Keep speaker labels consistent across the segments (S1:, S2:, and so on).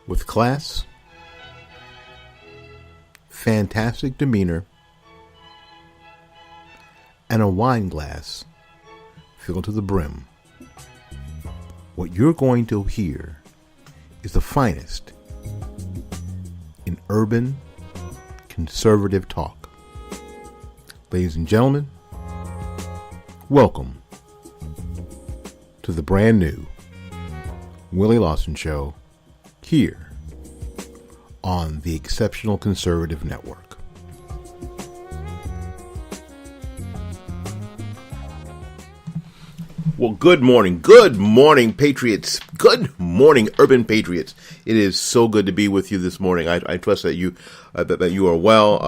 S1: with class, fantastic demeanor, and a wine glass filled to the brim. What you're going to hear is the finest in urban conservative talk. Ladies and gentlemen, welcome to the brand new Willie Lawson Show here on the Exceptional Conservative Network. Well, good morning, Patriots. Good morning, Urban Patriots. It is so good to be with you this morning. I trust that you that you are well.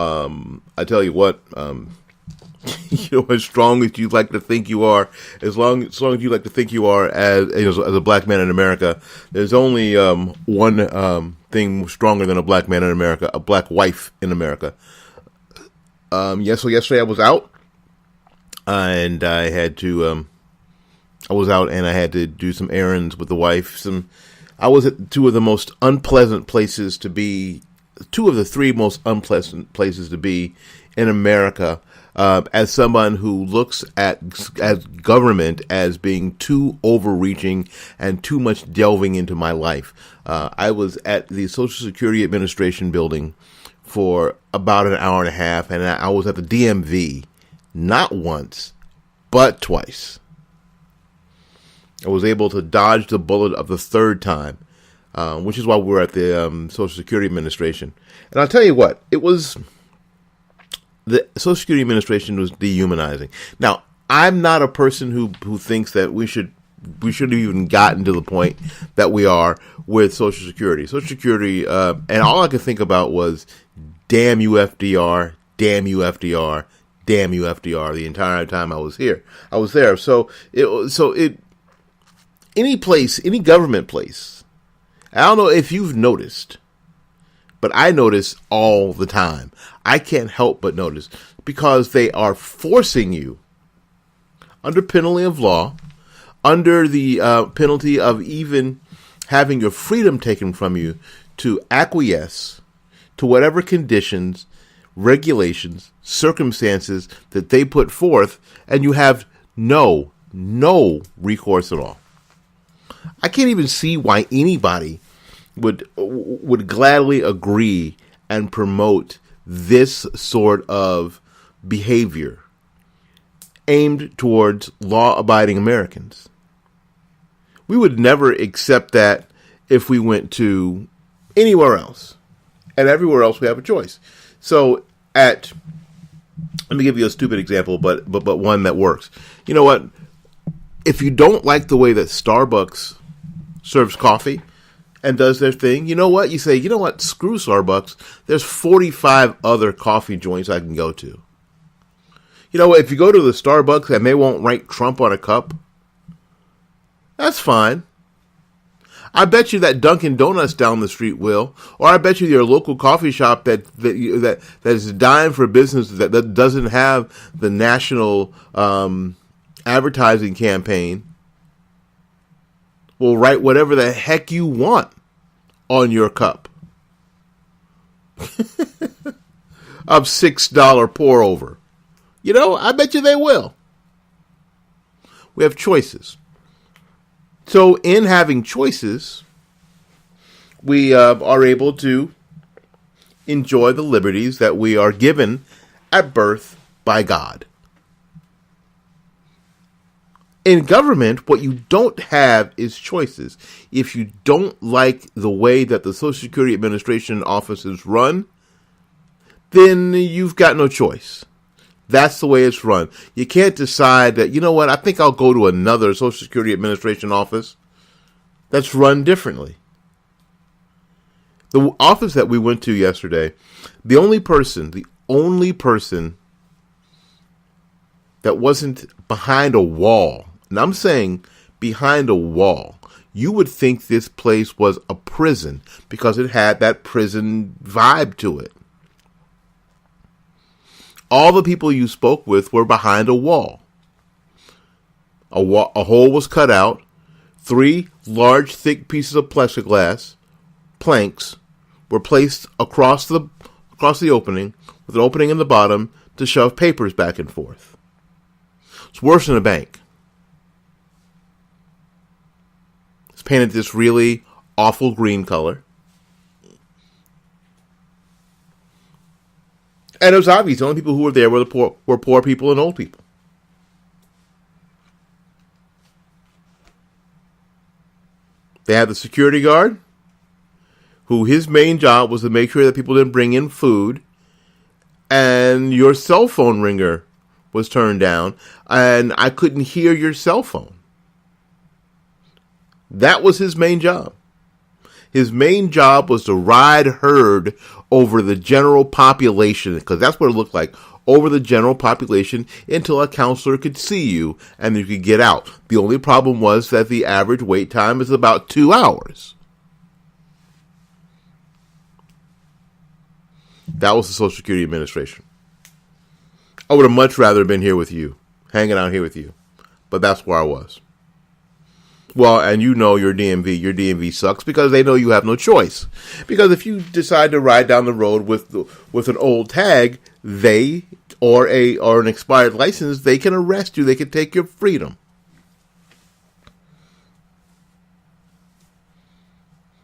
S1: I tell you what, as strong as you like to think you are, as long as you like to think you are as a black man in America, there's only one thing stronger than a black man in America: a black wife in America. So yesterday I was out, and I had to. I was out and I had to do some errands with the wife. I was at two of the most unpleasant places to be, two of the three most unpleasant places to be in America, as someone who looks at government as being too overreaching and too much delving into my life. I was at the Social Security Administration building for about an hour and a half, and I was at the DMV not once, but twice. I was able to dodge the bullet of the third time, which is why we were at the Social Security Administration. And I'll tell you what, the Social Security Administration was dehumanizing. Now, I'm not a person who thinks that we should have even gotten to the point that we are with Social Security. Social Security, and all I could think about was, damn you FDR, damn you FDR, damn you FDR, the entire time I was there. Any government place, I don't know if you've noticed, but I notice all the time. I can't help but notice, because they are forcing you, under penalty of law, under the penalty of even having your freedom taken from you, to acquiesce to whatever conditions, regulations, circumstances that they put forth, and you have no recourse at all. I can't even see why anybody would gladly agree and promote this sort of behavior aimed towards law-abiding Americans. We would never accept that if we went to anywhere else. And everywhere else we have a choice. So let me give you a stupid example, but one that works. You know what? If you don't like the way that Starbucks serves coffee and does their thing, you know what? You say, you know what? Screw Starbucks. There's 45 other coffee joints I can go to. You know what? If you go to the Starbucks and they won't write Trump on a cup, that's fine. I bet you that Dunkin' Donuts down the street will, or I bet you your local coffee shop that is dying for business that doesn't have the national advertising campaign will write whatever the heck you want on your cup of $6 pour over. I bet you they will. We have choices. So in having choices, we are able to enjoy the liberties that we are given at birth by God. In government, what you don't have is choices. If you don't like the way that the Social Security Administration offices run, then you've got no choice. That's the way it's run. You can't decide that, you know what, I think I'll go to another Social Security Administration office that's run differently. The office that we went to yesterday, the only person that wasn't behind a wall, and I'm saying behind a wall, you would think this place was a prison because it had that prison vibe to it. All the people you spoke with were behind a wall. A hole was cut out. 3 large, thick pieces of plexiglass planks were placed across the opening, with an opening in the bottom to shove papers back and forth. It's worse than a bank. It's painted this really awful green color. And it was obvious the only people who were there were poor people and old people. They had the security guard, who his main job was to make sure that people didn't bring in food, and your cell phone ringer was turned down, and I couldn't hear your cell phone. That was his main job. His main job was to ride herd over the general population, because that's what it looked like, over the general population until a counselor could see you and you could get out. The only problem was that the average wait time is about 2 hours. That was the Social Security Administration. I would have much rather been here with you, hanging out here with you, but that's where I was. Well, and you know your DMV sucks because they know you have no choice. Because if you decide to ride down the road with an old tag, or an expired license, they can arrest you. They can take your freedom.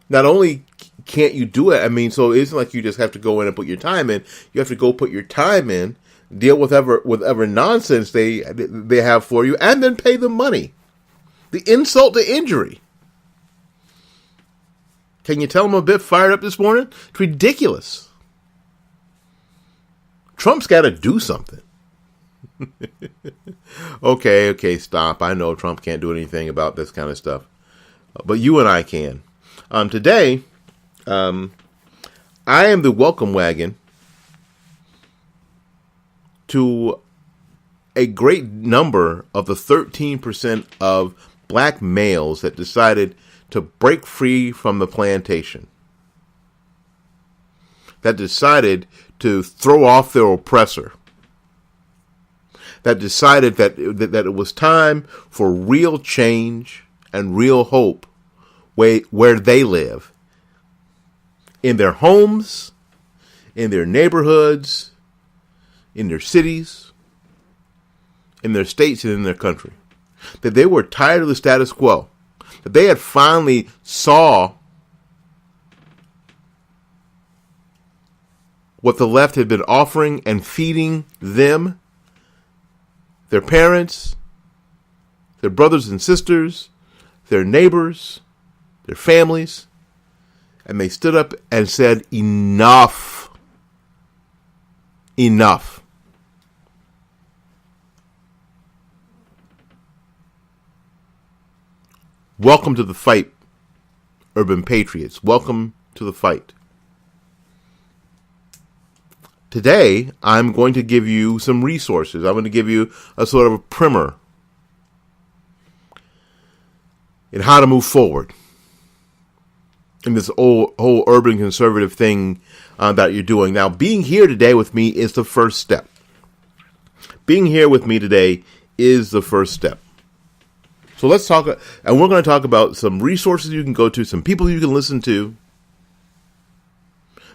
S1: Not only can't you do it, I mean, so it isn't like you just have to go in and put your time in. You have to go put your time in, deal with whatever nonsense they have for you, and then pay them money. The insult to injury. Can you tell I'm a bit fired up this morning? It's ridiculous. Trump's got to do something. Okay, stop. I know Trump can't do anything about this kind of stuff. But you and I can. Today, I am the welcome wagon to a great number of the 13% of black males that decided to break free from the plantation, that decided to throw off their oppressor, that decided that it was time for real change and real hope where they live, in their homes, in their neighborhoods, in their cities, in their states, and in their country. That they were tired of the status quo. That they had finally saw what the left had been offering and feeding them, their parents, their brothers and sisters, their neighbors, their families. And they stood up and said, enough. Enough. Welcome to the fight, Urban Patriots. Welcome to the fight. Today, I'm going to give you some resources. I'm going to give you a sort of a primer in how to move forward in this whole urban conservative thing that you're doing. Now, being here today with me is the first step. Being here with me today is the first step. So let's talk, and we're going to talk about some resources you can go to, some people you can listen to,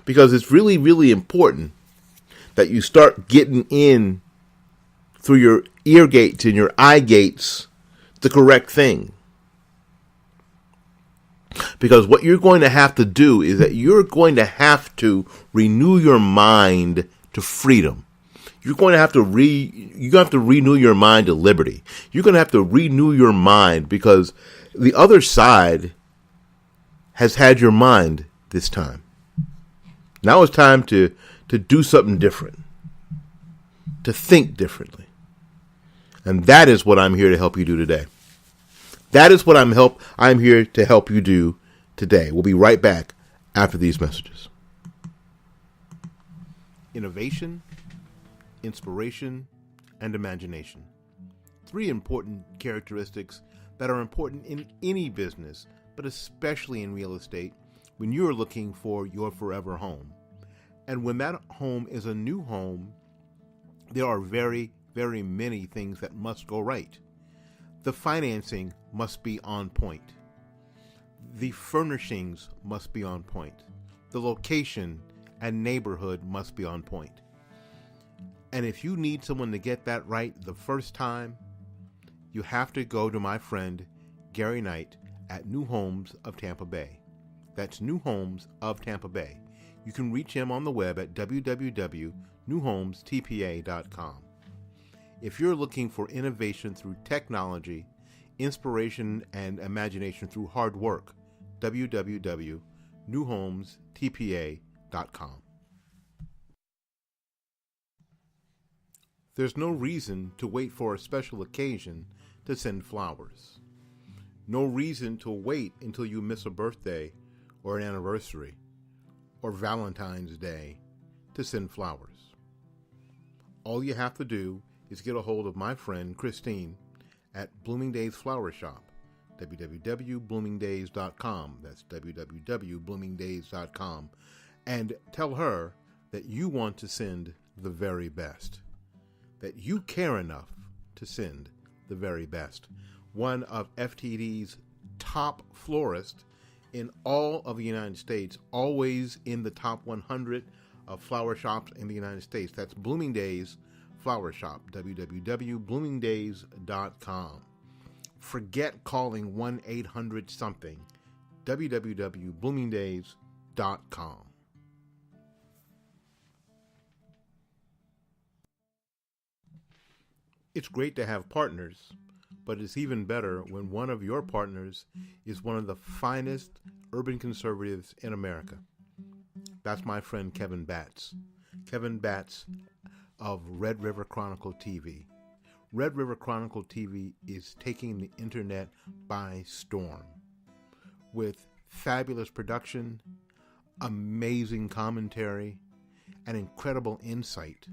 S1: because it's really, really important that you start getting in through your ear gates and your eye gates the correct thing. Because what you're going to have to do is that you're going to have to renew your mind to freedom. You're going to have to renew your mind to liberty. You're going to have to renew your mind because the other side has had your mind this time. Now it's time to do something different, to think differently. And that is what I'm here to help you do today. That is what I'm here to help you do today. We'll be right back after these messages. Innovation, inspiration, and imagination. 3 important characteristics that are important in any business, but especially in real estate when you're looking for your forever home. And when that home is a new home, there are very, very many things that must go right. The financing must be on point. The furnishings must be on point. The location and neighborhood must be on point. And if you need someone to get that right the first time, you have to go to my friend Gary Knight at New Homes of Tampa Bay. That's New Homes of Tampa Bay. You can reach him on the web at www.newhomestpa.com. If you're looking for innovation through technology, inspiration and imagination through hard work, www.newhomestpa.com. There's no reason to wait for a special occasion to send flowers. No reason to wait until you miss a birthday or an anniversary or Valentine's Day to send flowers. All you have to do is get a hold of my friend Christine at Bloomingdale's Flower Shop, www.bloomingdays.com. That's www.bloomingdays.com. And tell her that you want to send the very best, that you care enough to send the very best. One of FTD's top florists in all of the United States, always in the top 100 of flower shops in the United States. That's Bloomingdale's Flower Shop, www.bloomingdays.com. Forget calling 1-800-something, www.bloomingdays.com. It's great to have partners, but it's even better when one of your partners is one of the finest urban conservatives in America. That's my friend Kevin Batts. Kevin Batts of Red River Chronicle TV. Red River Chronicle TV is taking the internet by storm. With fabulous production, amazing commentary, and incredible insight,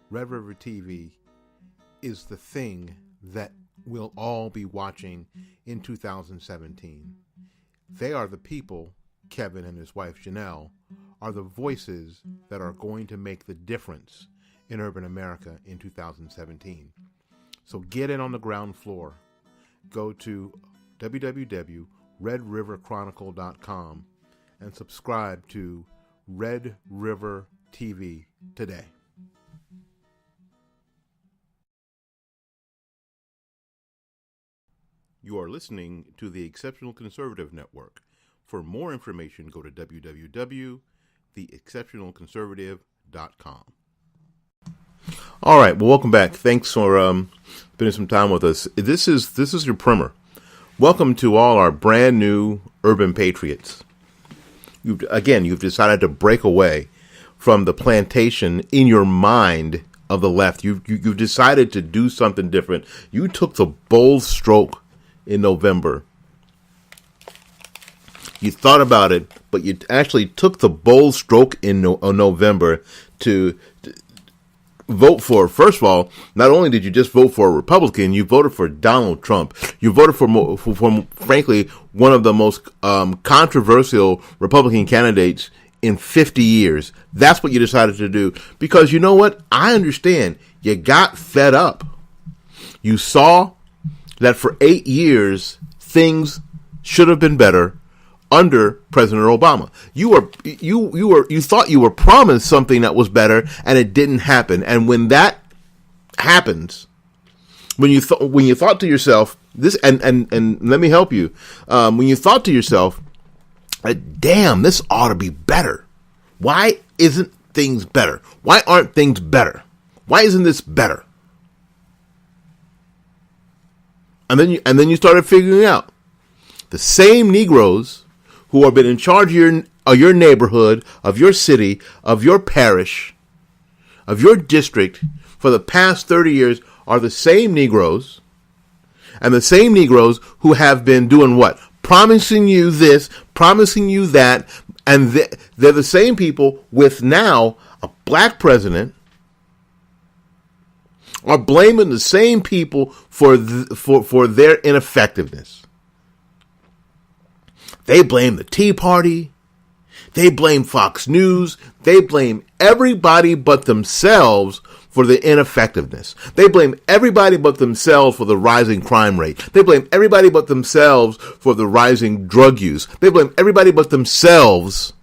S1: Red River TV is the thing that we'll all be watching in 2017. They are the people, Kevin and his wife Janelle, are the voices that are going to make the difference in urban America in 2017. So get in on the ground floor. Go to www.redriverchronicle.com and subscribe to Red River TV today. You are listening to the Exceptional Conservative Network. For more information, go to www.theexceptionalconservative.com. All right, well, welcome back. Thanks for spending some time with us. This is your primer. Welcome to all our brand new Urban Patriots. You've decided to break away from the plantation in your mind of the left. You've decided to do something different. You took the bold stroke in November. You thought about it, but you actually took the bold stroke in November to vote for, first of all, not only did you just vote for a Republican, you voted for Donald Trump. You voted for frankly, one of the most controversial Republican candidates in 50 years. That's what you decided to do. Because you know what? I understand. You got fed up. You saw that for 8 years, things should have been better under President Obama. You thought you were promised something that was better, and it didn't happen. And when that happens, when you thought to yourself this, and let me help you, when you thought to yourself, damn, this ought to be better. Why isn't things better? Why aren't things better? Why isn't this better? And then you started figuring out the same Negroes who have been in charge of your neighborhood, of your city, of your parish, of your district for the past 30 years are the same Negroes, and the same Negroes who have been doing what? Promising you this, promising you that, and they're the same people with now a black president, are blaming the same people for their ineffectiveness. They blame the Tea Party. They blame Fox News. They blame everybody but themselves for the ineffectiveness. They blame everybody but themselves for the rising crime rate. They blame everybody but themselves for the rising drug use. They blame everybody but themselves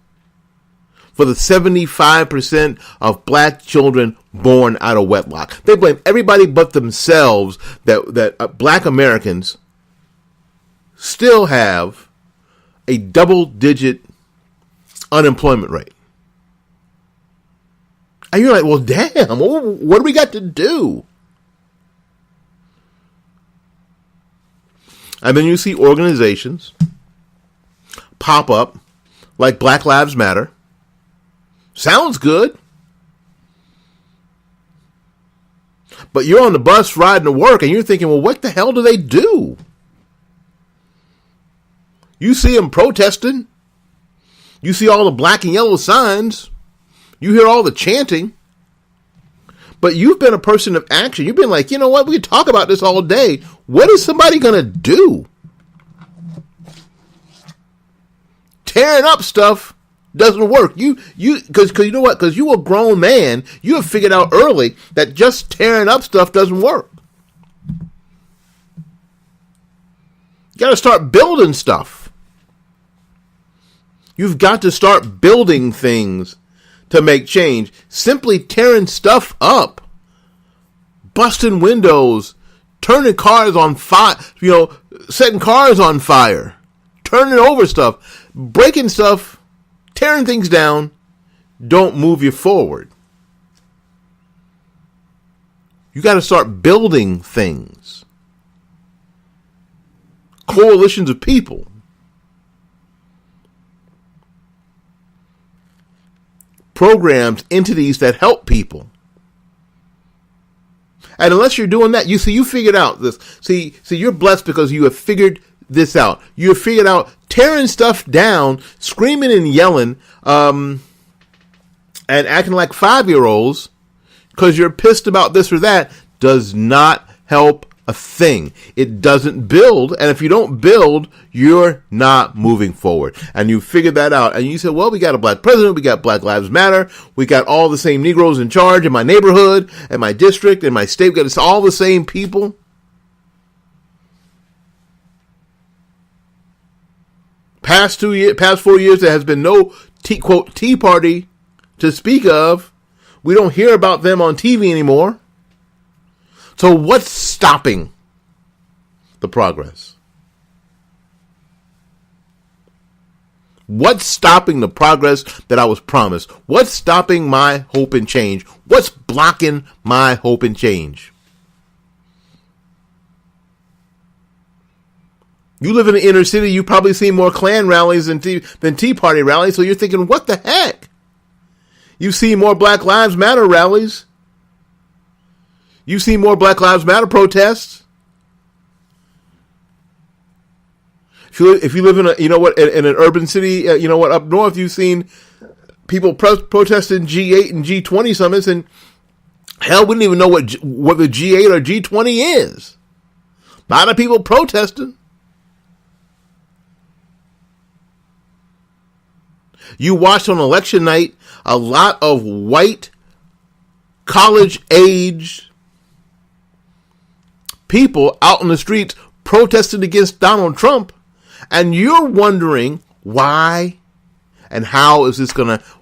S1: for the 75% of black children born out of wedlock. They blame everybody but themselves that black Americans still have a double-digit unemployment rate. And you're like, well, damn, what do we got to do? And then you see organizations pop up like Black Lives Matter. Sounds good. But you're on the bus riding to work and you're thinking, well, what the hell do they do? You see them protesting. You see all the black and yellow signs. You hear all the chanting. But you've been a person of action. You've been like, you know what? We can talk about this all day. What is somebody going to do? Tearing up stuff doesn't work. Because you know what? Because you a grown man. You have figured out early that just tearing up stuff doesn't work. You got to start building stuff. You've got to start building things to make change. Simply tearing stuff up, busting windows, turning cars on fire, setting cars on fire, turning over stuff, breaking stuff, tearing things down, don't move you forward. You got to start building things. Coalitions of people. Programs, entities that help people. And unless you're doing that, you figured out this. See, you're blessed because you have figured this out. You have figured out tearing stuff down, screaming and yelling, and acting like 5-year-olds because you're pissed about this or that does not help a thing. It doesn't build, and if you don't build, you're not moving forward. And you figured that out, and you said, well, we got a black president, we got Black Lives Matter, we got all the same Negroes in charge in my neighborhood, in my district, in my state, it's all the same people. Past 4 years, there has been no quote Tea Party to speak of. We don't hear about them on TV anymore. So what's stopping the progress? What's stopping the progress that I was promised? What's stopping my hope and change? What's blocking my hope and change? You live in the inner city, you probably see more Klan rallies than Tea Party rallies, so you're thinking, what the heck? You see more Black Lives Matter rallies. You see more Black Lives Matter protests. If you live in in an urban city, up north, you've seen people protesting G8 and G20 summits, and hell, we didn't even know what the G8 or G20 is. A lot of people protesting. You watched on election night a lot of white college-age people out in the streets protesting against Donald Trump, and you're wondering why and how is this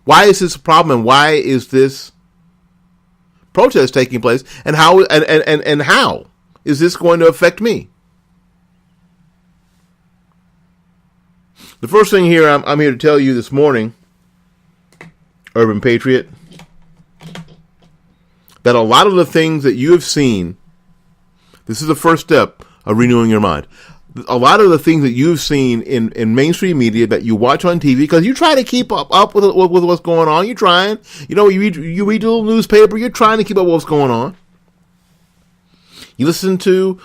S1: why is this a problem, and why is this protest taking place, and how is this going to affect me? The first thing here I'm here to tell you this morning, Urban Patriot, that a lot of the things that you have seen, this is the first step of renewing your mind. A lot of the things that you've seen in mainstream media that you watch on TV, because you try to keep up with what's going on. You're trying. You read a little newspaper. You're trying to keep up with what's going on. You listen to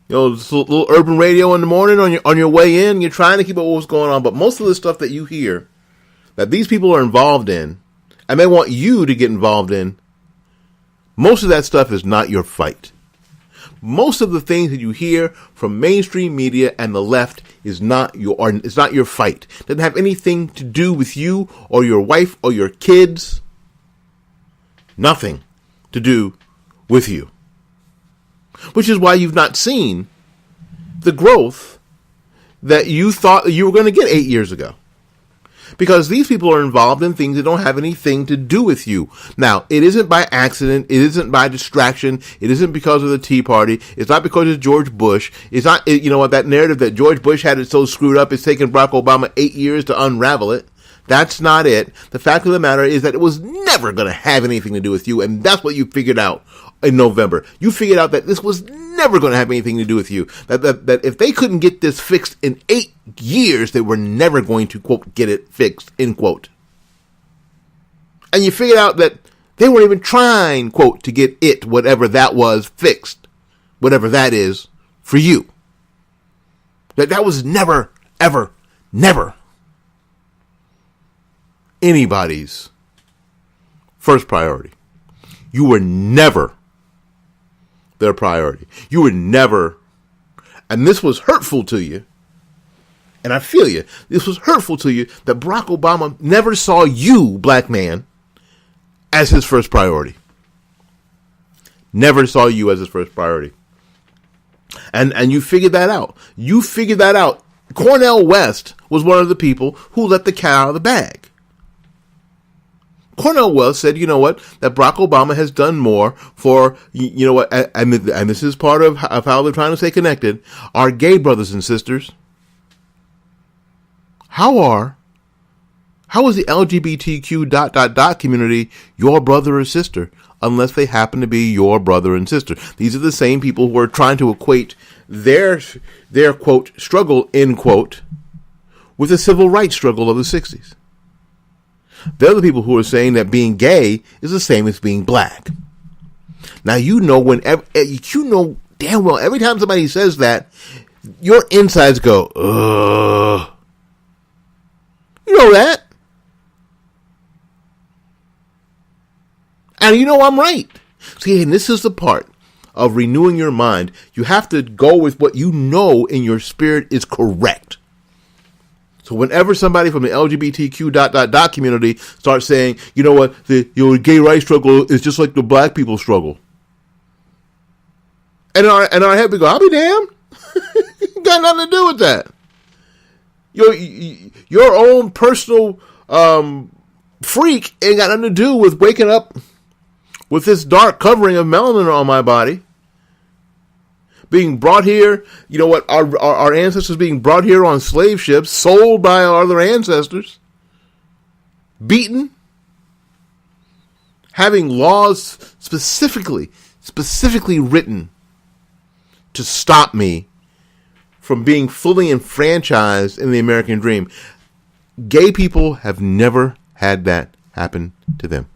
S1: this little urban radio in the morning on your way in. You're trying to keep up with what's going on. But most of the stuff that you hear that these people are involved in, and they want you to get involved in, most of that stuff is not your fight. Most of the things that you hear from mainstream media and the left is not your fight. It doesn't have anything to do with you or your wife or your kids. Nothing. to do with you. Which is why you've not seen the growth that you thought you were going to get 8 years ago. Because these people are involved in things that don't have anything to do with you. Now, it isn't by accident. It isn't by distraction. It isn't because of the Tea Party. It's not because of George Bush. It's not, you know what, that narrative that George Bush had it so screwed up, it's taken Barack Obama 8 years to unravel it. That's not it. The fact of the matter is that it was never going to have anything to do with you, and that's what you figured out in November. You figured out that this was never going to have anything to do with you. That if they couldn't get this fixed in 8 years, they were never going to, quote, get it fixed, end quote. And you figured out that they weren't even trying, quote, to get it, whatever that was, fixed. Whatever that is, for you. That was never, ever, never anybody's first priority. You were never their priority. You were never, and this was hurtful to you, and I feel you, this was hurtful to you that Barack Obama never saw you, black man, as his first priority. Never saw you as his first priority. And you figured that out. You figured that out. Cornel West was one of the people who let the cat out of the bag. Cornel West said, you know what, that Barack Obama has done more for, you know what, and this is part of how they're trying to stay connected, our gay brothers and sisters. How is the LGBTQ ... community your brother or sister, unless they happen to be your brother and sister? These are the same people who are trying to equate their quote, struggle, end quote, with the civil rights struggle of the 60s. They're the people who are saying that being gay is the same as being black. Now, you know damn well, every time somebody says that, your insides go, ugh. You know that. And you know I'm right. See, and this is the part of renewing your mind. You have to go with what you know in your spirit is correct. So whenever somebody from the LGBTQ ... community starts saying, you know what, the gay rights struggle is just like the black people struggle. And our head we go, I'll be damned. Got nothing to do with that. Your own personal freak ain't got nothing to do with waking up with this dark covering of melanin on my body. Being brought here, you know what, our ancestors being brought here on slave ships, sold by our other ancestors, beaten, having laws specifically written to stop me from being fully enfranchised in the American dream. Gay people have never had that happen to them.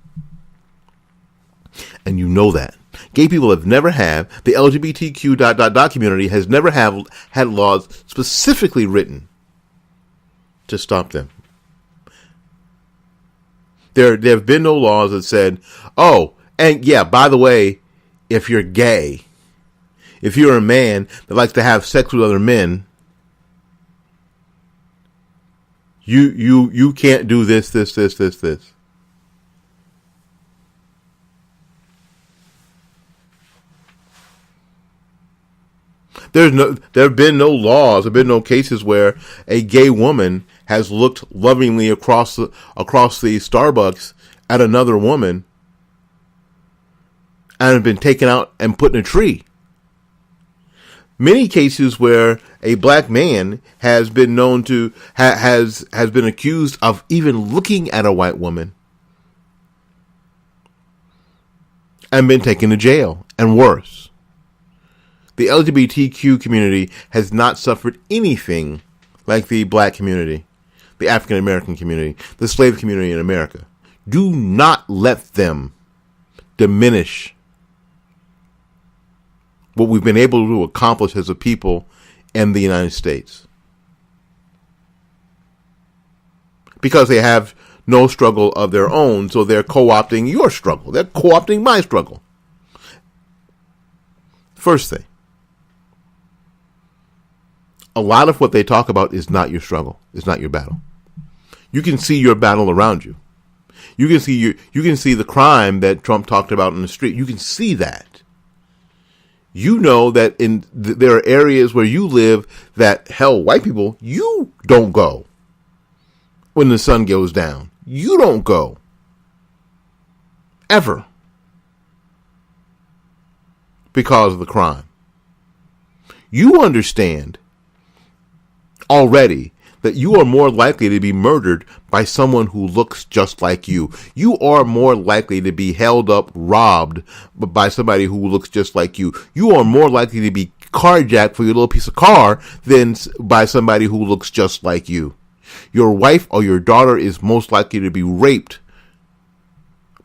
S1: And you know that. Gay people have never had, the LGBTQ ... community has never had laws specifically written to stop them. There have been no laws that said, oh, and yeah, by the way, if you're gay, if you're a man that likes to have sex with other men, you can't do this. There have been no laws, there have been no cases where a gay woman has looked lovingly across the Starbucks at another woman and been taken out and put in a tree. Many cases where a black man has been known to has been accused of even looking at a white woman and been taken to jail, and worse. The LGBTQ community has not suffered anything like the black community, the African American community, the slave community in America. Do not let them diminish what we've been able to accomplish as a people in the United States. Because they have no struggle of their own, so they're co-opting your struggle. They're co-opting my struggle. First thing. A lot of what they talk about is not your struggle. It's not your battle. You can see your battle around you. You can see the crime that Trump talked about in the street. You can see that. You know that there are areas where you live that, hell, white people, you don't go when the sun goes down. You don't go. Ever. Because of the crime. You understand already that you are more likely to be murdered by someone who looks just like you. You are more likely to be held up, robbed by somebody who looks just like you. You are more likely to be carjacked for your little piece of car than by somebody who looks just like you. Your wife or your daughter is most likely to be raped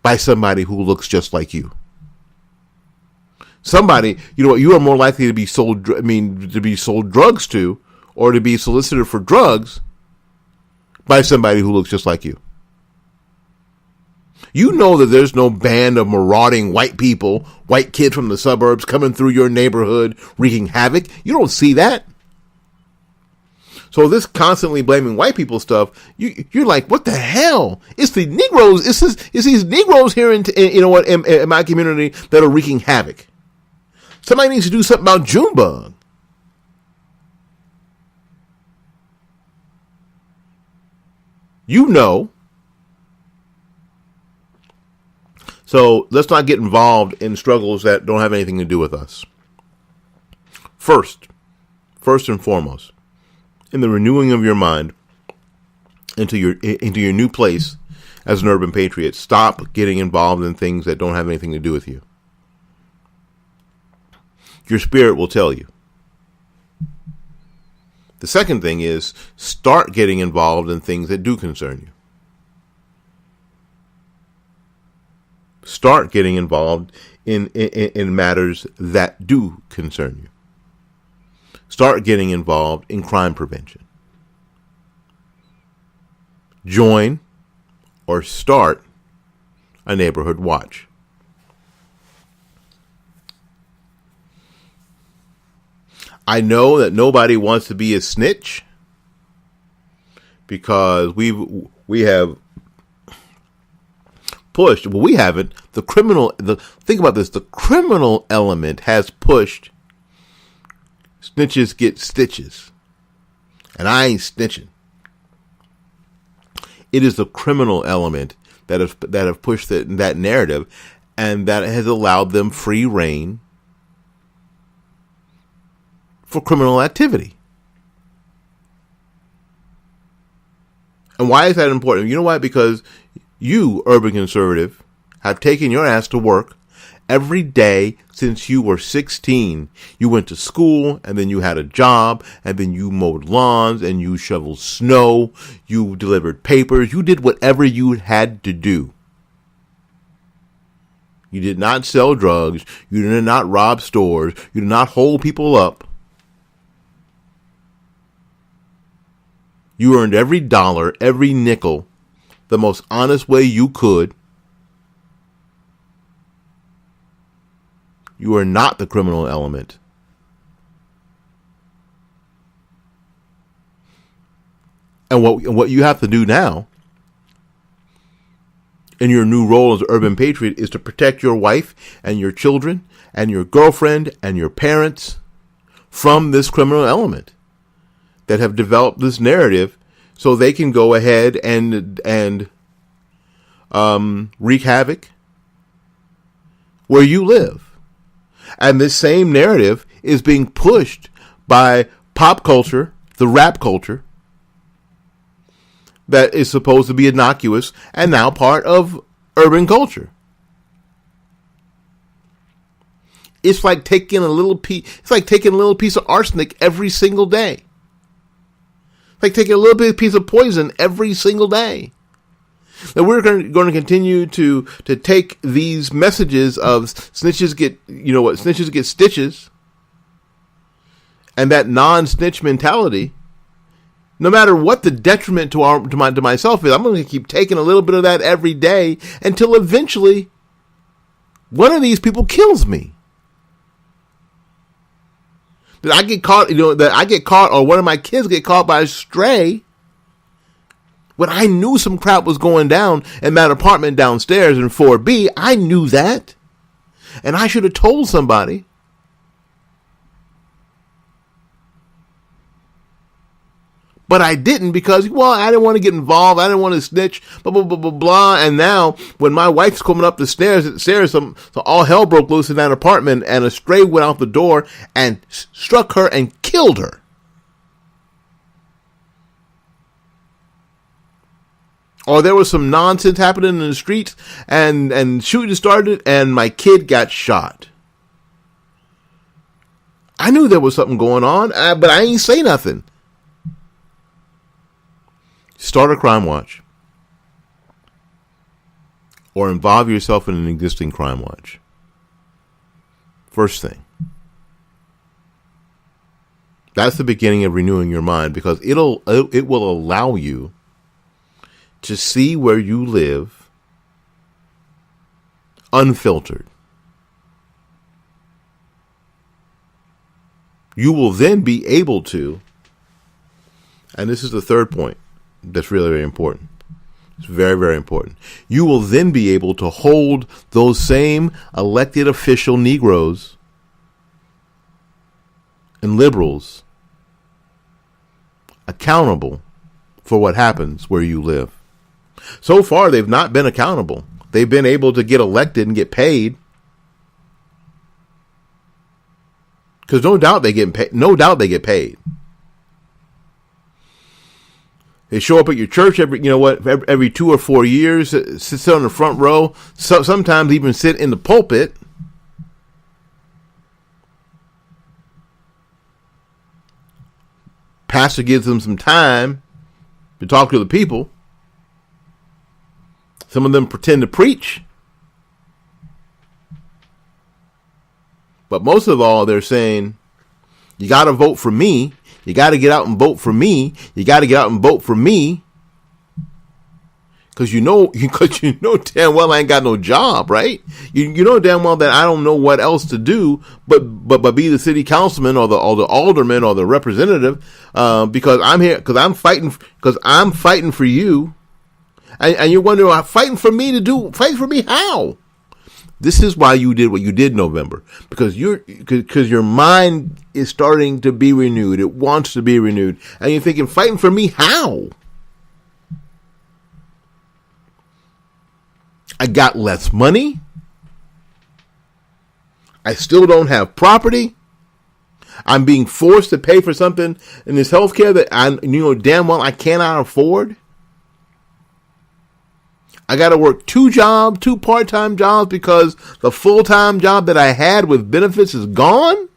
S1: by somebody who looks just like you. Somebody, you are more likely to be sold drugs to, or to be solicited for drugs by somebody who looks just like you. You know that there's no band of marauding white people, white kids from the suburbs coming through your neighborhood wreaking havoc. You don't see that. So this constantly blaming white people stuff, you're like, what the hell? It's the Negroes. It's these Negroes here in my community that are wreaking havoc. Somebody needs to do something about Junebug. You know. So let's not get involved in struggles that don't have anything to do with us. First and foremost, in the renewing of your mind into your new place as an urban patriot, stop getting involved in things that don't have anything to do with you. Your spirit will tell you. The second thing is start getting involved in things that do concern you. Start getting involved in matters that do concern you. Start getting involved in crime prevention. Join or start a neighborhood watch. I know that nobody wants to be a snitch because we have pushed. Well, we haven't. Think about this. The criminal element has pushed. Snitches get stitches, and I ain't snitching. It is the criminal element that have pushed that narrative, and that has allowed them free reign for criminal activity. And why is that important? You know why? Because you, urban conservative, have taken your ass to work every day since you were 16. You went to school, and then you had a job, and then you mowed lawns, and you shoveled snow, you delivered papers, you did whatever you had to do. You did not sell drugs, you did not rob stores, you did not hold people up. You earned every dollar, every nickel, the most honest way you could. You are not the criminal element. And what you have to do now, in your new role as an urban patriot, is to protect your wife and your children and your girlfriend and your parents from this criminal element that have developed this narrative so they can go ahead and wreak havoc where you live. And this same narrative is being pushed by pop culture, the rap culture, that is supposed to be innocuous and now part of urban culture. It's like taking a little piece. It's like taking a little piece of arsenic every single day. It's like taking a little bit of piece of poison every single day. And we're going to continue to take these messages of snitches get stitches, and that non-snitch mentality. No matter what the detriment to myself is, I'm going to keep taking a little bit of that every day until eventually one of these people kills me. That I get caught, or one of my kids get caught by a stray, When I knew some crap was going down in that apartment downstairs in 4B, I knew that. And I should have told somebody. But I didn't because, well, I didn't want to get involved. I didn't want to snitch, blah, blah, blah, blah, blah. And now when my wife's coming up the stairs, so all hell broke loose in that apartment, and a stray went out the door and struck her and killed her. Or there was some nonsense happening in the streets and shooting started and my kid got shot. I knew there was something going on, but I ain't say nothing. Start a crime watch. Or involve yourself in an existing crime watch. First thing. That's the beginning of renewing your mind, because it will allow you to see where you live unfiltered. You will then be able to, and this is the third point that's really, very important. It's very, very important. You will then be able to hold those same elected official Negroes and liberals accountable for what happens where you live. So far, they've not been accountable. They've been able to get elected and get paid. Because no doubt they get paid. No doubt they get paid. They show up at your church every 2 or 4 years, sit on the front row, sometimes even sit in the pulpit. Pastor gives them some time to talk to the people. Some of them pretend to preach. But most of all, they're saying, you got to vote for me. You got to get out and vote for me. You got to get out and vote for me. Because you know damn well I ain't got no job, right? You know damn well that I don't know what else to do but be the city councilman or the alderman or the representative, because I'm here, because I'm fighting for you. And you're wondering, fighting for me how? This is why you did what you did in November, because your mind is starting to be renewed. It wants to be renewed. And you're thinking, fighting for me how? I got less money. I still don't have property. I'm being forced to pay for something in this healthcare that I damn well I cannot afford. I got to work two part-time jobs because the full-time job that I had with benefits is gone.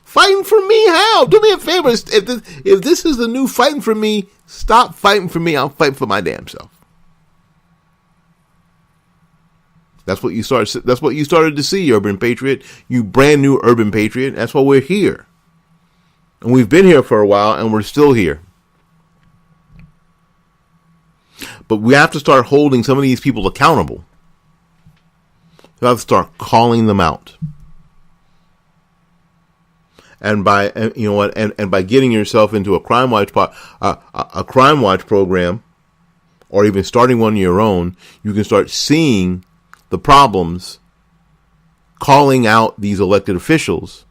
S1: Fighting for me how? Do me a favor. If this is the new fighting for me, stop fighting for me. I'll fight for my damn self. That's what you started to see, Urban Patriot. You brand new Urban Patriot. That's why we're here. And we've been here for a while, and we're still here. But we have to start holding some of these people accountable. We have to start calling them out. And by by getting yourself into a crime watch program, or even starting one of your own, you can start seeing the problems, calling out these elected officials,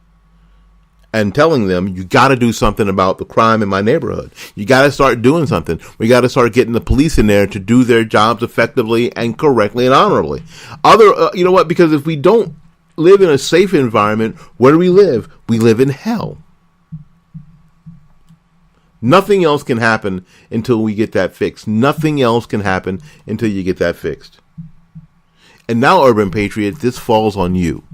S1: and telling them, you got to do something about the crime in my neighborhood. You got to start doing something. We got to start getting the police in there to do their jobs effectively and correctly and honorably. Because if we don't live in a safe environment, where do we live? We live in hell. Nothing else can happen until we get that fixed. Nothing else can happen until you get that fixed. And now, Urban Patriot, this falls on you.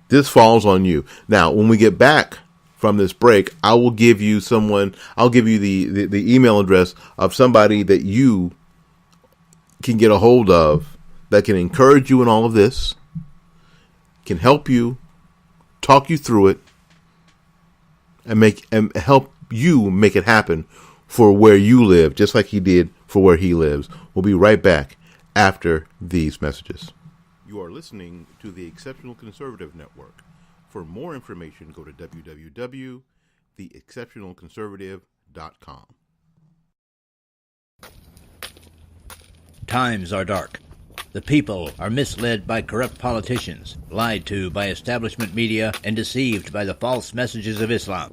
S1: This falls on you. Now, when we get back from this break, I will give you the email address of somebody that you can get a hold of that can encourage you in all of this, can help you, talk you through it, and help you make it happen for where you live, just like he did for where he lives. We'll be right back after these messages. You are listening to the Exceptional Conservative Network. For more information, go to www.theexceptionalconservative.com.
S2: Times are dark. The people are misled by corrupt politicians, lied to by establishment media, and deceived by the false messages of Islam.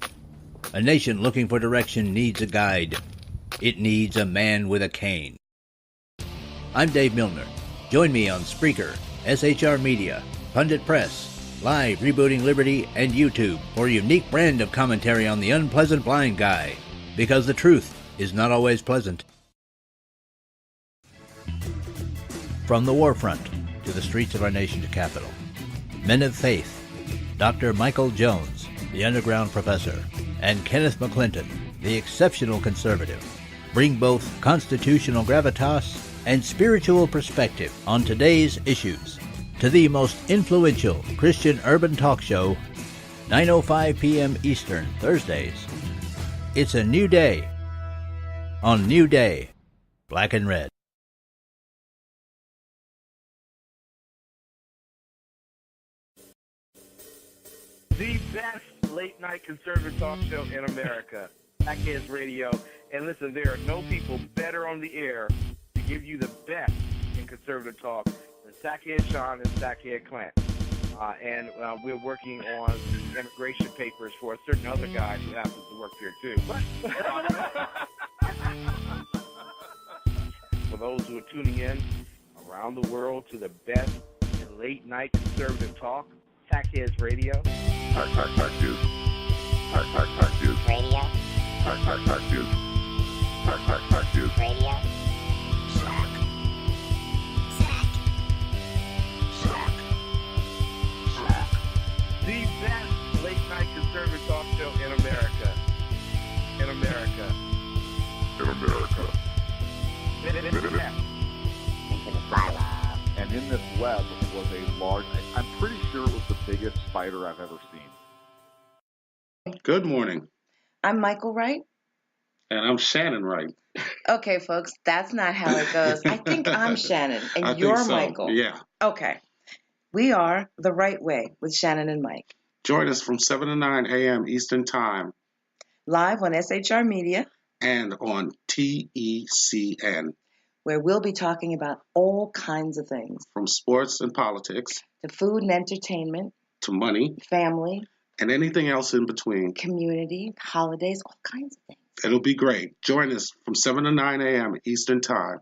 S2: A nation looking for direction needs a guide. It needs a man with a cane. I'm Dave Milner. Join me on Spreaker, SHR Media, Pundit Press, Live Rebooting Liberty, and YouTube for a unique brand of commentary on the unpleasant blind guy. Because the truth is not always pleasant. From the war front to the streets of our nation's capital, men of faith, Dr. Michael Jones, the underground professor, and Kenneth McClinton, the exceptional conservative, bring both constitutional gravitas and spiritual perspective on today's issues to the most influential Christian urban talk show, 9:05 p.m. Eastern, Thursdays. It's a new day on New Day, Black and Red.
S3: The best late-night conservative talk show in America, Sackheads Radio. And listen, there are no people better on the air to give you the best in conservative talk than Sackhead Sean and Sackhead Clint. And we're working on the immigration papers for a certain other guy who happens to work here, too. For those who are tuning in around the world to the best in late-night conservative talk, Sackheads Radio.
S4: Sackheads
S5: Radio.
S4: Sackheads
S5: Radio.
S3: The best late-night conservative talk show in America. In America.
S5: Into the silo.
S4: And in this web was a large, I'm pretty sure it was the biggest spider I've ever seen.
S6: Good morning.
S7: I'm Michael Wright.
S6: And I'm Shannon Wright.
S7: Okay, folks, that's not how it goes. I think I'm Shannon, and
S6: I
S7: you're
S6: think so.
S7: Michael.
S6: Yeah.
S7: Okay. We are The Right Way with Shannon and Mike.
S6: Join us from 7 to 9 a.m. Eastern Time.
S7: Live on SHR Media.
S6: And on TECN.
S7: Where we'll be talking about all kinds of things.
S6: From sports and politics.
S7: To food and entertainment.
S6: To money.
S7: Family.
S6: And anything else in between.
S7: Community, holidays, all kinds of things.
S6: It'll be great. Join us from 7 to 9 a.m. Eastern Time.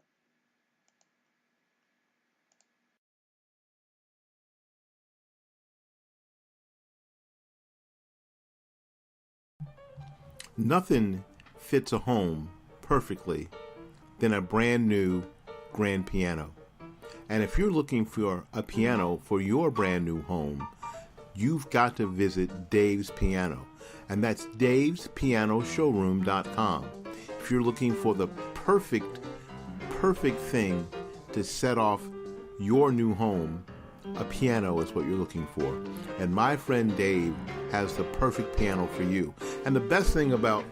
S1: Nothing fits a home perfectly than a brand new grand piano. And if you're looking for a piano for your brand new home, you've got to visit Dave's Piano. And that's davespianoshowroom.com. If you're looking for the perfect thing to set off your new home, a piano is what you're looking for. And my friend Dave has the perfect piano for you. And the best thing about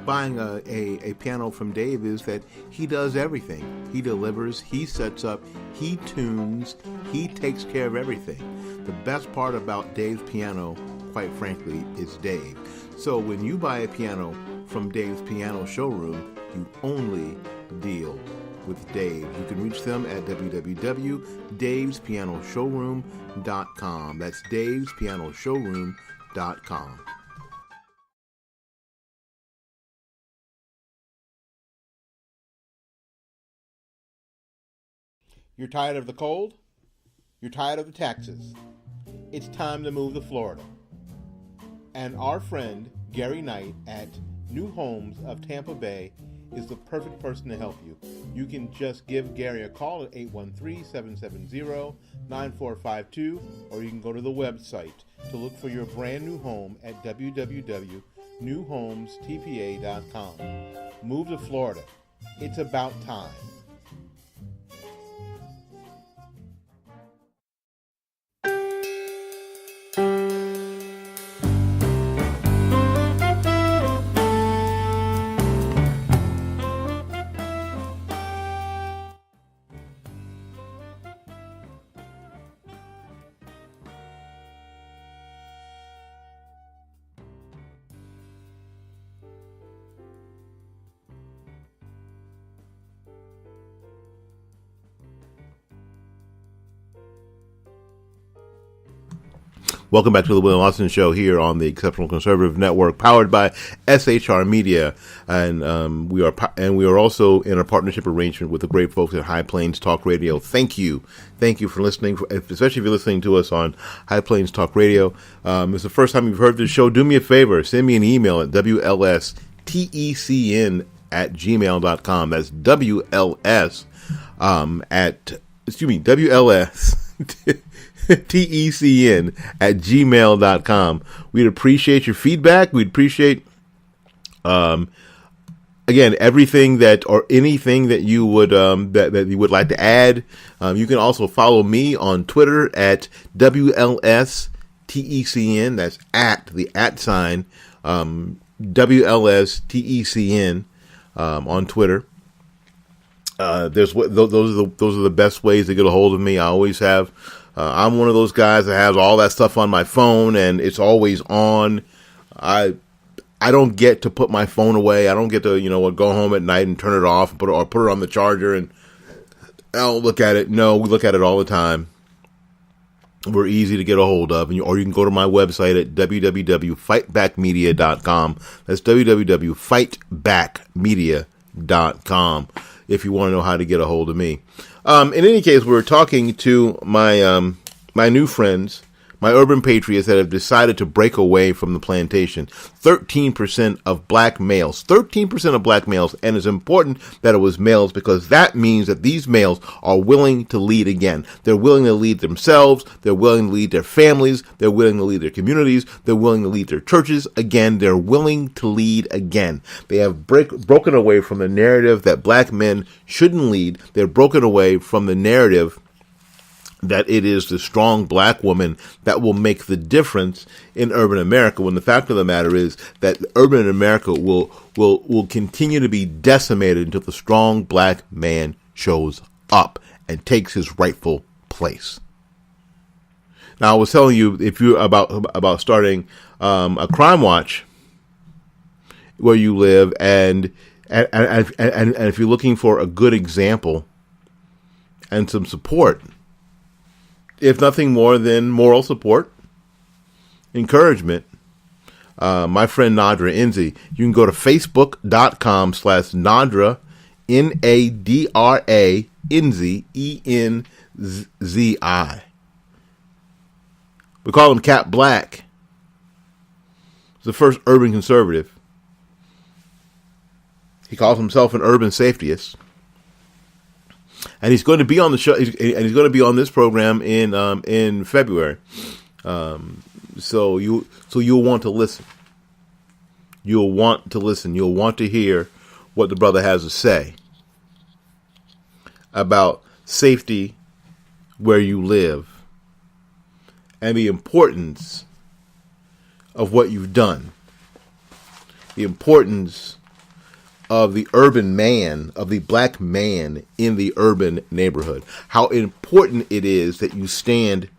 S1: buying a piano from Dave is that he does everything. He delivers, he sets up, he tunes, he takes care of everything. The best part about Dave's Piano, quite frankly, is Dave. So when you buy a piano from Dave's Piano Showroom, you only deal with Dave. You can reach them at www.davespianoshowroom.com. That's davespianoshowroom.com. You're tired of the cold? You're tired of the taxes? It's time to move to Florida. And our friend Gary Knight at New Homes of Tampa Bay is the perfect person to help you. You can just give Gary a call at 813-770-9452, or you can go to the website to look for your brand new home at www.newhomestpa.com. Move to Florida. It's about time. Welcome back to the Willie Lawson Show here on the Exceptional Conservative Network, powered by SHR Media, and we are also in a partnership arrangement with the great folks at High Plains Talk Radio. Thank you for listening, especially if you're listening to us on High Plains Talk Radio. It's the first time you've heard this show. Do me a favor, send me an email at WLSTECN@gmail.com. That's WLS WLSTECN@gmail.com. We'd appreciate your feedback. We'd appreciate, again, everything or anything that you would, that you would like to add. You can also follow me on Twitter at WLSTECN. That's at the @ WLSTECN, on Twitter. Those are the best ways to get a hold of me. I always have. I'm one of those guys that has all that stuff on my phone and it's always on. I don't get to put my phone away. I don't get to, go home at night and turn it off and put it on the charger and I'll look at it. No, we look at it all the time. We're easy to get a hold of, or you can go to my website at www.fightbackmedia.com. That's www.fightbackmedia.com if you want to know how to get a hold of me. In any case, we're talking to my new friends, my urban patriots that have decided to break away from the plantation. 13% of black males, and it's important that it was males because that means that these males are willing to lead again. They're willing to lead themselves, they're willing to lead their families, they're willing to lead their communities, they're willing to lead their churches again, they're willing to lead again. They have broken away from the narrative that black men shouldn't lead. They're broken away from the narrative that it is the strong black woman that will make the difference in urban America, when the fact of the matter is that urban America will continue to be decimated until the strong black man shows up and takes his rightful place. Now, I was telling you if you about starting a crime watch where you live, and if you're looking for a good example and some support, if nothing more than moral support, encouragement, my friend Nadra Enzi, you can go to facebook.com/Nadra, Nadra Enzi, Enzi. We call him Cap Black. He's the first urban conservative. He calls himself an urban safetyist. And he's going to be on the show, and he's going to be on this program in February. So you'll want to listen. You'll want to listen. You'll want to hear what the brother has to say about safety where you live and the importance of what you've done. The importance of the urban man, of the black man in the urban neighborhood. How important it is that you stand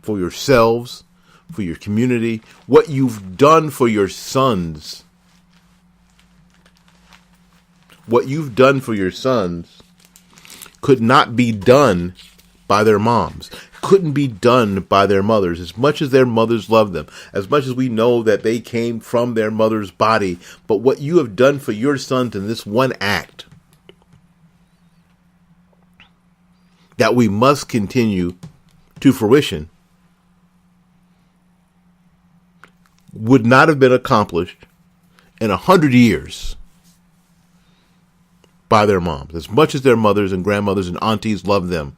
S1: for yourselves, for your community, what you've done for your sons. What you've done for your sons could not be done by their moms, couldn't be done by their mothers, as much as their mothers loved them, as much as we know that they came from their mother's body. But what you have done for your sons in this one act, that we must continue to fruition, would not have been accomplished in 100 years by their moms, as much as their mothers and grandmothers and aunties loved them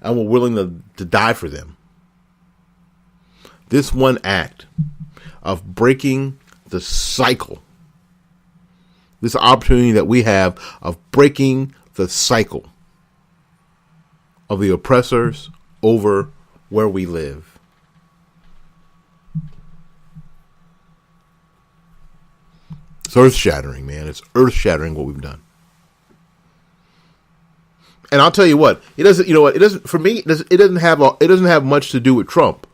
S1: and were willing to die for them. This one act of breaking the cycle, this opportunity that we have of breaking the cycle of the oppressors over where we live. It's earth-shattering, man. It's earth-shattering what we've done. And I'll tell you what, it doesn't. You know what? It doesn't. For me, it doesn't have much to do with Trump.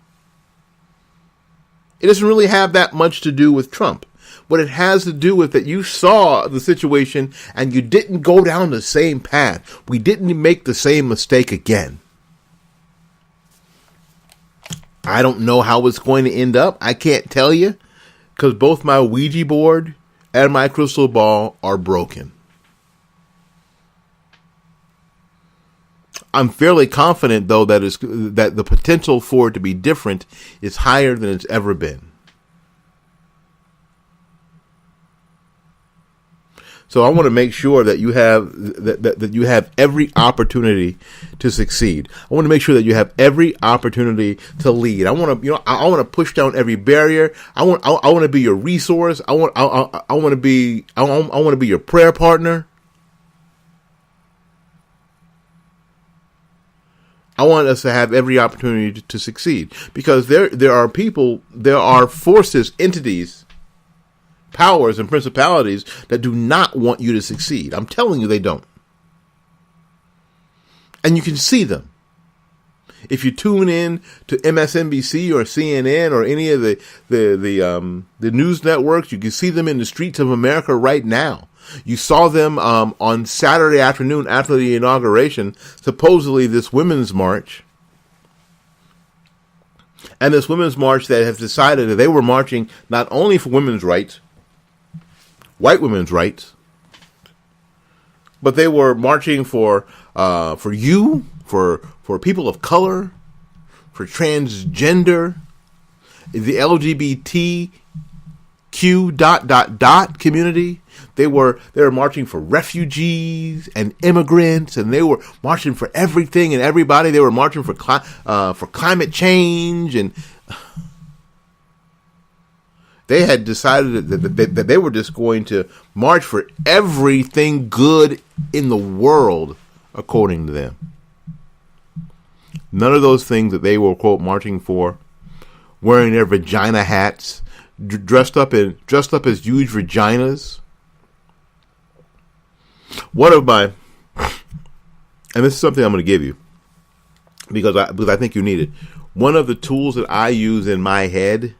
S1: It doesn't really have that much to do with Trump. What it has to do with that you saw the situation and you didn't go down the same path. We didn't make the same mistake again. I don't know how it's going to end up. I can't tell you because both my Ouija board and my crystal ball are broken. I'm fairly confident, though, that the potential for it to be different is higher than it's ever been. So I want to make sure that you have that you have every opportunity to succeed. I want to make sure that you have every opportunity to lead. I want to, I want to push down every barrier. I want to be your resource. I want to be your prayer partner. I want us to have every opportunity to succeed because there are forces, entities, powers and principalities that do not want you to succeed. I'm telling you, they don't. And you can see them. If you tune in to MSNBC or CNN or any of the news networks, you can see them in the streets of America right now. You saw them on Saturday afternoon after the inauguration, supposedly this women's march. And this women's march that has decided that they were marching not only for women's rights, white women's rights, but they were marching for you, for people of color, for transgender, the LGBTQ ... community. They were marching for refugees and immigrants, and they were marching for everything and everybody. They were marching for climate change, and they had decided that they were just going to march for everything good in the world, according to them. None of those things that they were, quote, marching for, wearing their vagina hats, dressed up as huge vaginas. One of my, and this is something I'm going to give you because I think you need it. One of the tools that I use in my head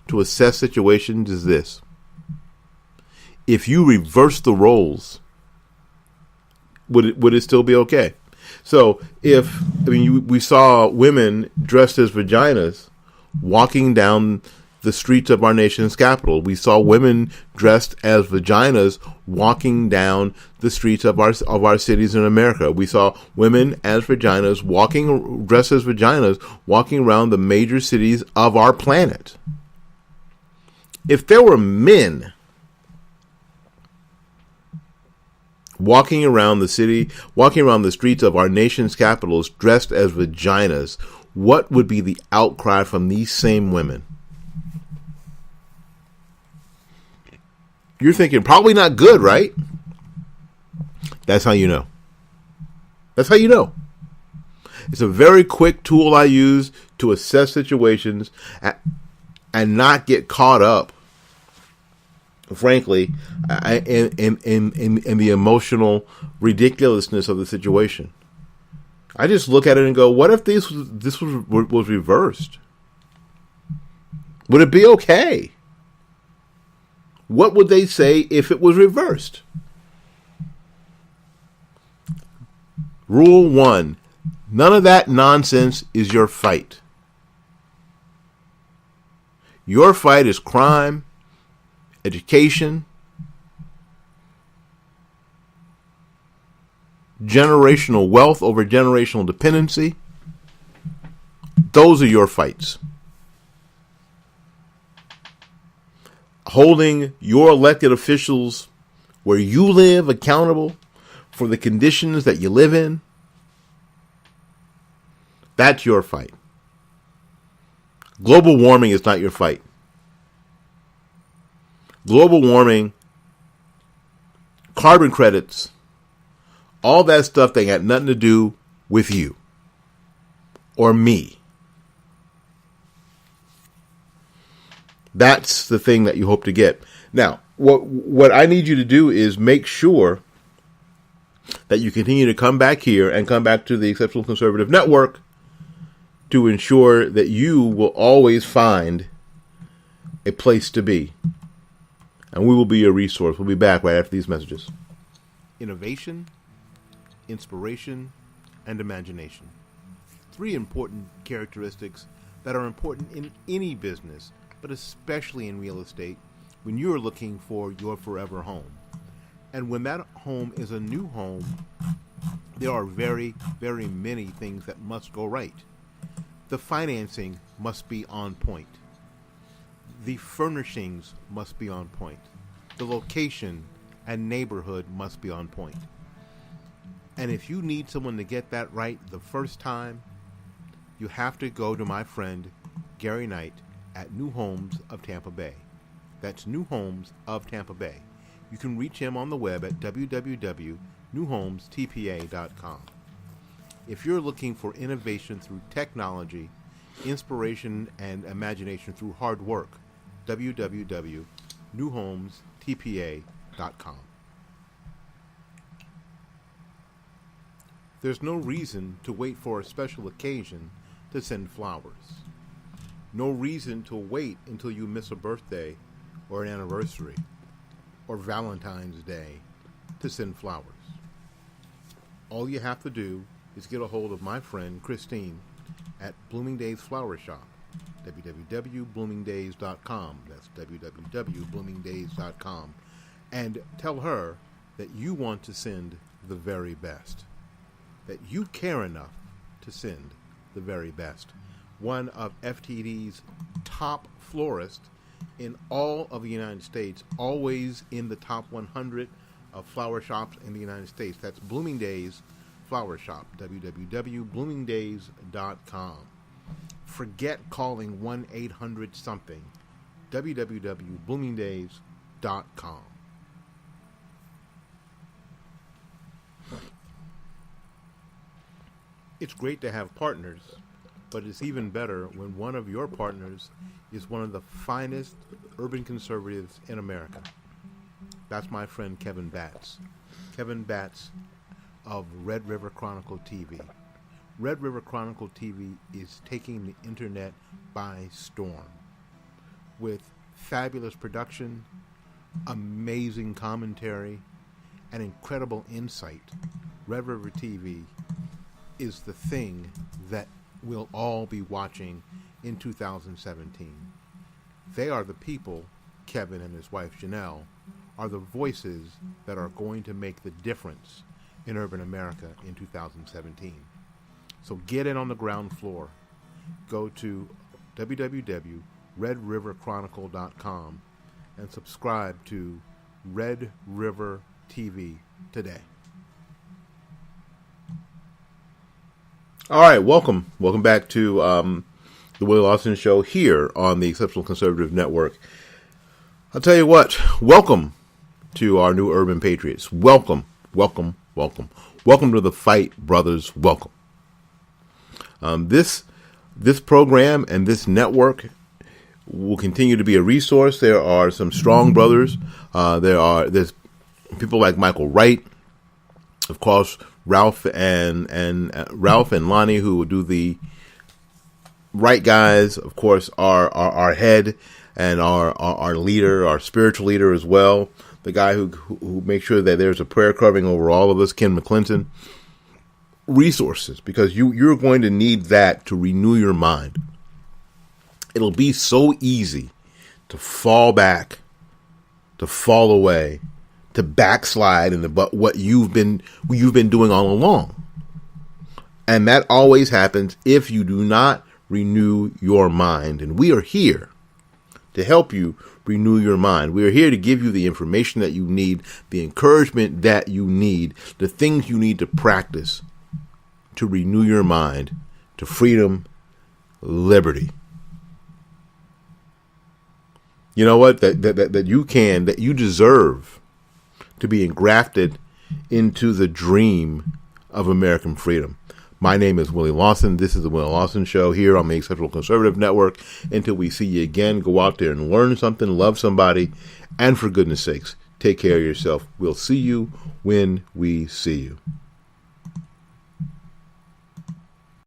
S1: to assess situations is this: if you reverse the roles, would it still be okay? So we saw women dressed as vaginas walking down the streets of our nation's capital. We saw women dressed as vaginas walking down the streets of our cities in America. We saw women as vaginas dressed as vaginas walking around the major cities of our planet. If there were men walking around the streets of our nation's capitals dressed as vaginas, what would be the outcry from these same women? You're thinking probably not good, right? That's how you know. That's how you know. It's a very quick tool I use to assess situations and not get caught up, frankly, in the emotional ridiculousness of the situation. I just look at it and go, what if this was reversed? Would it be okay? What would they say if it was reversed? Rule 1. None of that nonsense is your fight. Your fight is crime, education, generational wealth over generational dependency. Those are your fights. Holding your elected officials where you live accountable for the conditions that you live in, that's your fight. Global warming is not your fight. Global warming, carbon credits, all that stuff that got nothing to do with you or me. That's the thing that you hope to get. Now, what I need you to do is make sure that you continue to come back here and come back to the Exceptional Conservative Network to ensure that you will always find a place to be. And we will be your resource. We'll be back right after these messages. Innovation, inspiration, and imagination. 3 important characteristics that are important in any business, but especially in real estate when you're looking for your forever home. And when that home is a new home, there are very, very many things that must go right. The financing must be on point. The furnishings must be on point. The location and neighborhood must be on point. And if you need someone to get that right the first time, you have to go to my friend Gary Knight at New Homes of Tampa Bay. That's New Homes of Tampa Bay. You can reach him on the web at www.newhomestpa.com. If you're looking for innovation through technology, inspiration and imagination through hard work, www.newhomestpa.com. There's no reason to wait for a special occasion to send flowers. No reason to wait until you miss a birthday or an anniversary or Valentine's Day to send flowers. All you have to do is get a hold of my friend Christine at Bloomingdale's Flower Shop, www.bloomingdays.com. That's www.bloomingdays.com. And tell her that you want to send the very best, that you care enough to send the very best. One of FTD's top florists in all of the United States, always in the top 100 of flower shops in the United States. That's Bloomingdale's Flower Shop, www.bloomingdays.com. Forget calling 1-800-something, www.bloomingdays.com. It's great to have partners, but it's even better when one of your partners is one of the finest urban conservatives in America. That's my friend Kevin Batts. Kevin Batts of Red River Chronicle TV. Red River Chronicle TV is taking the internet by storm with fabulous production, amazing commentary, and incredible insight. Red River TV is the thing that we'll all be watching in 2017. They are the people, Kevin and his wife Janelle, are the voices that are going to make the difference in urban America in 2017. So get in on the ground floor. Go to www.redriverchronicle.com and subscribe to Red River TV today. All right, welcome back to the Willie Lawson Show here on the Exceptional Conservative Network. I'll tell you what, welcome to our new Urban Patriots. Welcome to the fight, brothers. Welcome. This program and this network will continue to be a resource. There are some strong brothers. There's people like Michael Wright, of course, Ralph and Lonnie, who will do the right guys. Of course, our head and our leader, our spiritual leader as well. The guy who makes sure that there's a prayer covering over all of us, Ken McClinton. Resources, because you're going to need that to renew your mind. It'll be so easy to fall back, to fall away, to backslide into what you've been doing all along. And that always happens if you do not renew your mind. And we are here to help you renew your mind. We are here to give you the information that you need, the encouragement that you need, the things you need to practice to renew your mind to freedom, liberty. You know what? That you deserve to be engrafted into the dream of American freedom. My name is Willie Lawson. This is the Willie Lawson Show here on the Exceptional Conservative Network. Until we see you again, go out there and learn something, love somebody, and for goodness sakes, take care of yourself. We'll see you when we see you.